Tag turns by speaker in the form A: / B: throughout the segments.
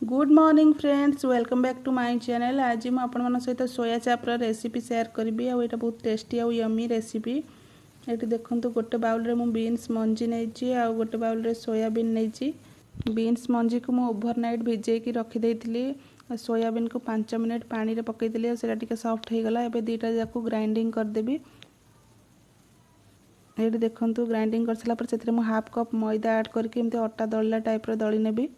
A: Good morning friends, welcome back to my channel. आज मैं आपण सहित सोया चापर रेसिपी शेयर करी और ये बहुत टेस्टी और यमी रेसिपी। ये देखो गोटे बाउल रे बीन्स मंजी नहीं आ गोटे बाउल रे सोयाबीन नहीं। बीन्स मंजी को मुझे ओभरनाइट भिजेकी रखीदे। सोयाबीन को 5 मिनट पानी रे पकईली से सॉफ्ट हो गला। एबे दीटा जाक ग्राइंडिंग करदेवी। ये देखो ग्राइंडिंग कर सारा पर से हाफ कप मैदा ऐड करके अटा दलिया टाइप दली नेबी।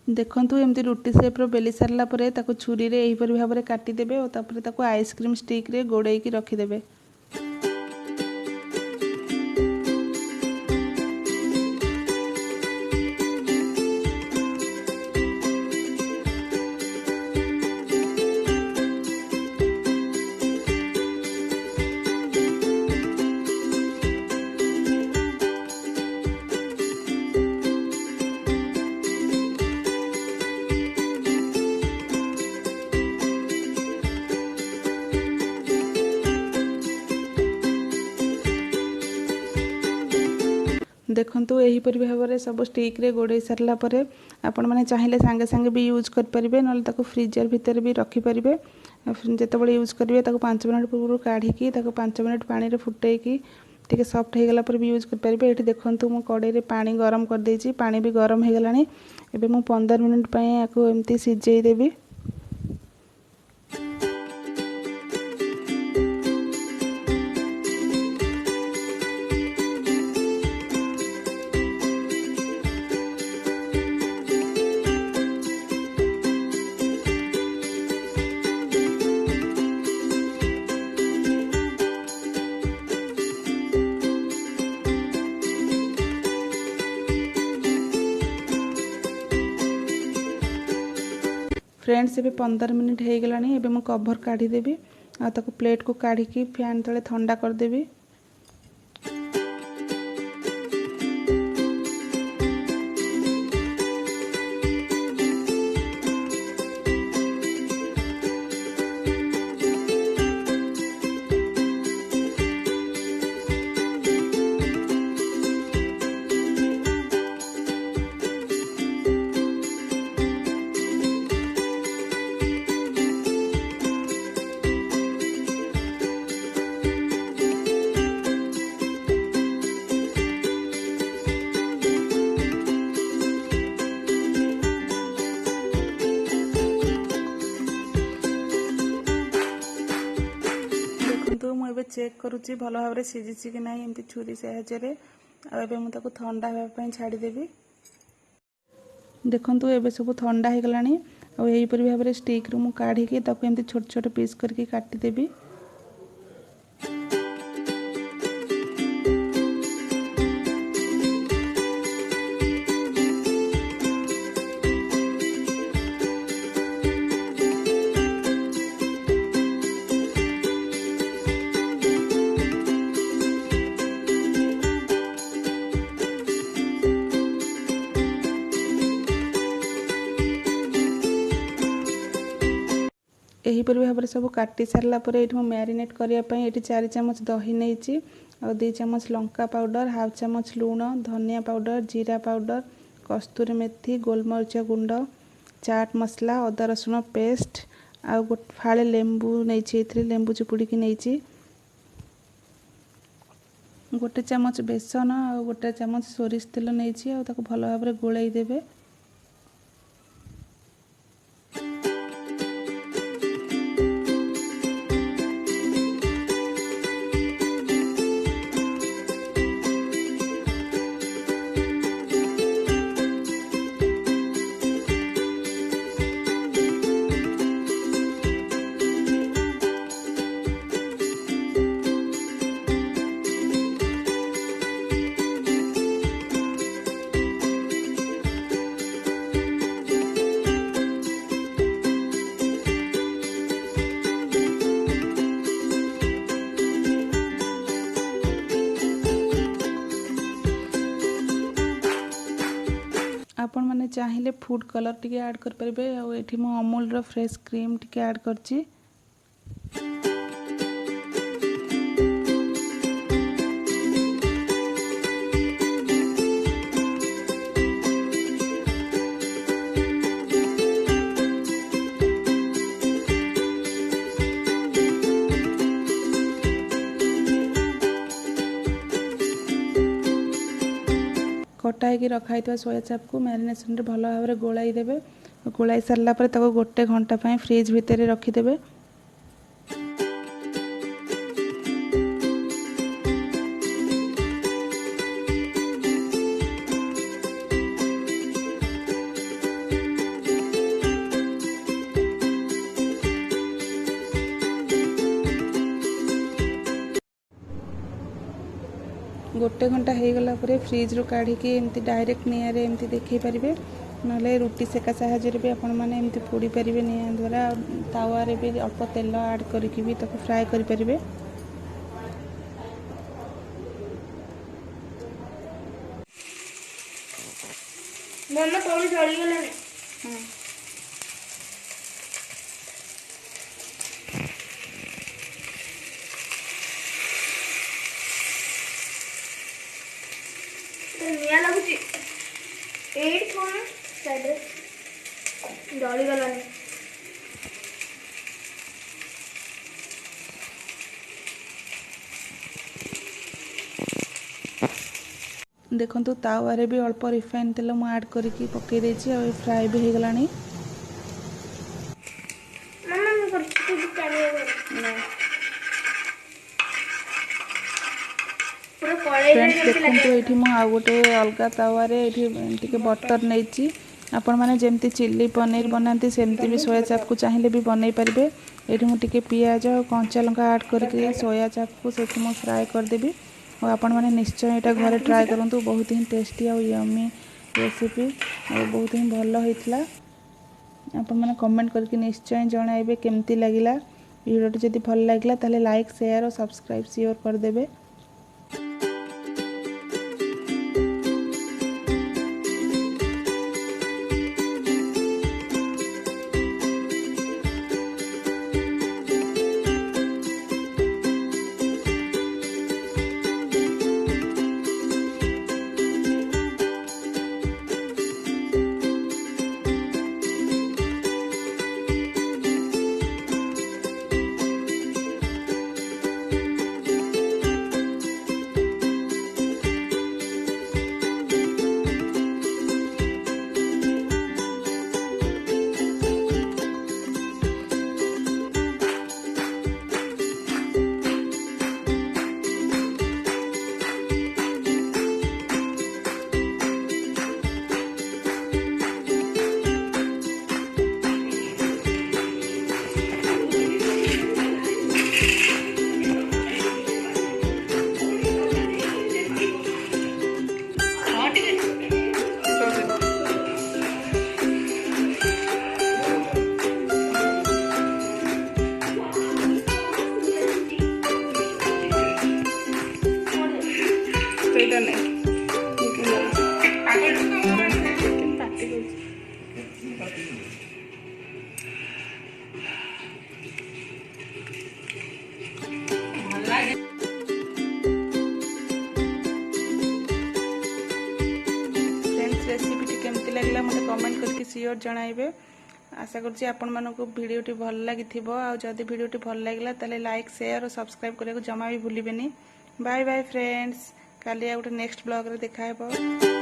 A: देखंतु एमती रुटी शेप रो बेली सारला परे ताको छुरी रे एही परि भाबरे काटी देबे और तापरे ताको आइसक्रीम स्टिक रे गोड़ेई की रखी देबे। देखंतु एही परि भाबरे सब स्टिक रे गोड़े सारला परे आपण माने चाहिले संगे संगे भी यूज कर परिबे नल ताको फ्रीजर भीतर भी रखी परिबे। जेते बळे यूज करिवे ताको 5 मिनिट पूर्व काढी की ताको 5 मिनिट पानी रे फुटै की टिके सॉफ्ट हे गला पर भी यूज कर परिबे। एठी देखंतु मो कड़े रे पानी गरम कर देछि, पानी भी गरम हे गलानी। एबे मो 15 मिनिट पय याको एम्ति सिजेई देबी। फ्रेंड्स एबे 15 मिनिट हो गलानी। एबे मु कवर काढ़ी देबी आ ताको प्लेट को काढ़ी की फैन तले ठंडा कर देबी। मुझे चेक करुच्ची भल भाव सीझी कि ना एमती छुरी साहाय्य आबे मु ताको ठंडा होगा छाड़देवी। देखंतु एबे सब ठंडा हो गलानी। आ यही परि भाव स्टिक रू मु काढ़ी की ताको एमती छोट छोट पीस करके काटी देबी। यही परि भाव सब काटी सारला पर ये मैरिनेट करने ये 4 चमच दही नहीं और 2 चमच लंका पाउडर, हाफ चमच लूण, धनिया पाउडर, जीरा पाउडर, कस्तूरी मेथी, गोलमरिच गुंड, चाट मसला, अदा रसुण पेस्ट आ फाळे लेंबू नहीं लेंबू चिपुड़ी की नहीं, गोटे चमच बेसन और गोटे चमच सोरिष तेल नहीं भल भाव गोलाई देबे। चाहिए फूड कलर टिके ऐड कर परिबे। आ एठी मो अमूल रो फ्रेश क्रीम टिके ऐड करची। कटा होगी रखाई सोया चाप को मैरिनेशन रे भल भाव में गोलाई देबे। गोलाई सारा पर ताको गोटे घंटा फ्रिज भितर रखिदेबे। गोटे घंटा हो गला फ्रिज रू काढ़ी एमती डायरेक्ट निआरे एमती देखई पारिबे। नले रुटी सेका साहाଯ୍य भी आपण माने एमती पोड़ी पारिबे निआ द्वारा। तावा रे भी अल्प तेल ऐड करके भी ताको फ्राई करि पारिबे।
B: मम्मा तोड़ी जली गला ने। निया लगुची एट फोन साइड जली गला ने।
A: देखंतु तावा रे भी अल्प रिफाइन तेल मु ऐड करके पकई देछि और फ्राई भी हो गलानी।
B: मम्मा मैं करछि कि चाहिए ना
A: फ्रेंड्स देखंतु एठी मु आ गोटे अलगा तावा रे एठी टिके बटर नेछि। आपण माने जेमती चिल्ली पनीर बनाती सेमती भी सोया चाप को चाहिए भी बनई पारिबे। एठी मु टिके पियाज और कंचा लंका ऐड करके सोया चाप को सेठी मु फ्राई कर देबी। और आपण माने निश्चय एटा घरे ट्राई करंतु। बहुत ही टेस्टी और यम्मी रेसिपी और बहुत ही भल होइतला। आपण माने कमेंट करके निश्चय जणाइबे केमती लागिला। वीडियो जदि भल लागिला ताले लाइक शेयर और सब्सक्राइब श्योर कर देबे। रेसिपी केमती लगला मते कमेंट करके श्योर जणाइबे। आशा करछि आपण मानको भिडियोटी भल लागिथिबो। आ जदि भिडियोटी भल लागला ताले लाइक शेयर और सब्सक्राइब करने को जमा भी भूलिबेनी। Bye bye friends. काली आ गोटे नेक्स्ट ब्लॉग रे देखा हेबो।